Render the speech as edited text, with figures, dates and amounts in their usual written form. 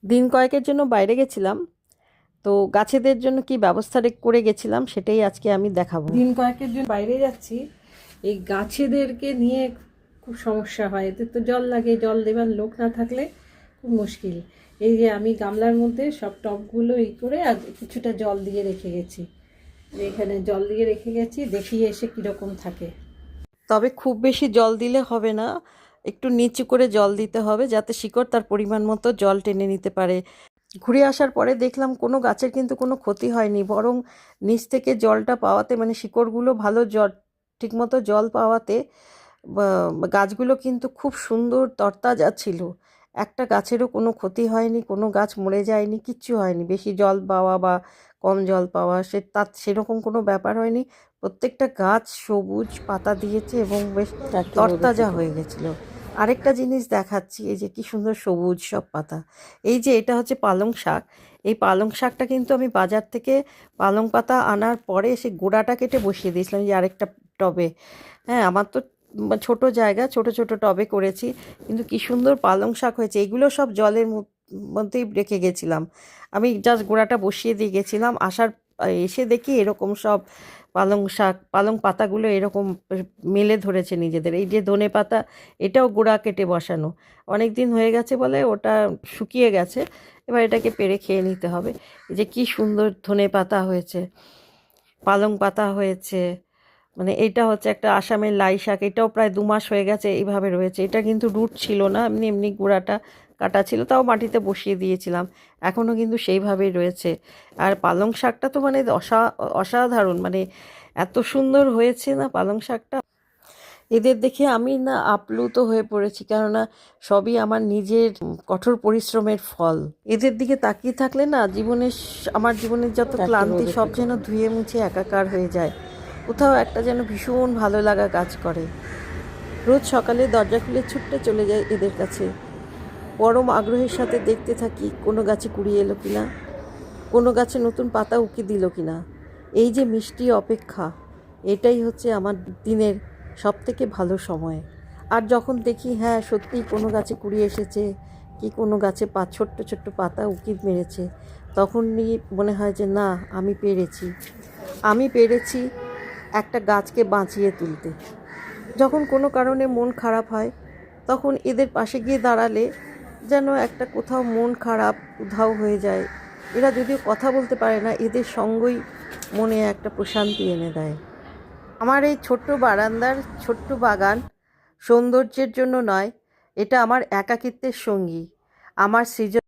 দিন কয়েকের জন্য বাইরে গেছিলাম, তো গাছেদের জন্য কি ব্যবস্থা করে গেছিলাম সেটাই আজকে আমি দেখাবো। দিন কয়েকের জন্য বাইরে যাচ্ছি, এই গাছেদেরকে নিয়ে খুব সমস্যা হয়। এতে তো জল লাগে, জল দেবার লোক না থাকলে খুব মুশকিল। এই যে আমি গামলার মধ্যে সব টবগুলো করে আর কিছুটা জল দিয়ে রেখে গেছি, এখানে জল দিয়ে রেখে গেছি, দেখি এসে কীরকম থাকে। তবে খুব বেশি জল দিলে হবে না, একটু নিচু করে জল দিতে হবে যাতে শিকড় তার পরিমাণ মতো জল টেনে নিতে পারে। ঘুরে আসার পরে দেখলাম কোনো গাছের কিন্তু কোনো ক্ষতি হয়নি, বরং নিচ থেকে জলটা পাওয়াতে মানে শিকড়গুলো ভালো জল ঠিকমতো জল পাওয়াতে গাছগুলো কিন্তু খুব সুন্দর তরতাজা ছিল। একটা গাছেরও কোনো ক্ষতি হয়নি, কোনো গাছ মরে যায়নি, কিচ্ছু হয়নি। বেশি জল পাওয়া বা কম জল পাওয়া তার সেরকম কোনো ব্যাপার হয়নি। প্রত্যেকটা গাছ সবুজ পাতা দিয়েছে এবং বেশ তরতাজা হয়ে গেছিলো। আরেকটা জিনিস দেখাচ্ছি, এই যে কি সুন্দর সবুজ সব পাতা। এই যে এটা হচ্ছে পালং শাক। এই পালং শাকটা কিন্তু আমি বাজার থেকে পালং পাতা আনার পরে সে গোড়াটা কেটে বসিয়ে দিয়েছিলাম যে আরেকটা টবে। হ্যাঁ, আমার তো ছোট জায়গা, ছোট ছোট টবে করেছি, কিন্তু কি সুন্দর পালং শাক হয়েছে। এগুলো সব জলের মধ্যেই রেখে গেছিলাম, আমি জাস্ট গোড়াটা বসিয়ে দিয়ে গেছিলাম। এসে দেখি এরকম সব পালং শাক, পালং পাতাগুলো এরকম মেলে ধরেছে নিজেদের। এই যে ধনে পাতা, এটাও গোড়া কেটে বসানো, অনেক দিন হয়ে গেছে বলে ওটা শুকিয়ে গেছে, এবার এটাকে পেড়ে খেয়ে নিতে হবে। এই যে কি সুন্দর ধনে পাতা হয়েছে, পালং পাতা হয়েছে। মানে এটা হচ্ছে একটা আসামের লাই শাক, এটাও প্রায় 2 মাস হয়ে গেছে এইভাবে রয়েছে। এটা কিন্তু রুট ছিল না, এমনি এমনি গোড়াটা কাটা ছিল, তাও মাটিতে বসিয়ে দিয়েছিলাম, এখনও কিন্তু সেইভাবেই রয়েছে। আর পালং শাকটা তো মানে অসাধারণ, মানে এত সুন্দর হয়েছে না পালং শাকটা। এদের দেখে আমি না আপ্লুত হয়ে পড়েছি, কেননা সবই আমার নিজের কঠোর পরিশ্রমের ফল। এদের দিকে তাকিয়ে থাকলে না আমার জীবনের যত ক্লান্তি সব যেন ধুয়ে মুছে একাকার হয়ে যায়। কোথাও একটা যেন ভীষণ ভালো লাগা কাজ করে। রোজ সকালে দরজা খুলে ছুটতে চলে যাই এদের কাছে, পরম আগ্রহের সাথে দেখতে থাকি কোনো গাছে কুড়ি এলো কিনা, কোনো গাছে নতুন পাতা উকি দিল কিনা। এই যে মিষ্টি অপেক্ষা, এটাই হচ্ছে আমার দিনের সবথেকে ভালো সময়। আর যখন দেখি হ্যাঁ সত্যিই কোনো গাছে কুড়ি এসেছে, কি কোনো গাছে ছোট্ট ছোট্ট পাতা উকি মেরেছে, তখনই মনে হয় যে না, আমি পেরেছি একটা গাছকে বাঁচিয়ে তুলতে। যখন কোনো কারণে মন খারাপ হয়, তখন এদের পাশে গিয়ে দাঁড়ালে যেন একটা কোথাও মন খারাপ উধাও হয়ে যায়। এরা যদিও কথা বলতে পারে না, এদের সঙ্গই মনে একটা প্রশান্তি এনে দেয়। আমার এই ছোট্ট বারান্দার ছোট্ট বাগান সৌন্দর্যের জন্য নয়, এটা আমার একাকিত্বের সঙ্গী, আমার সৃজন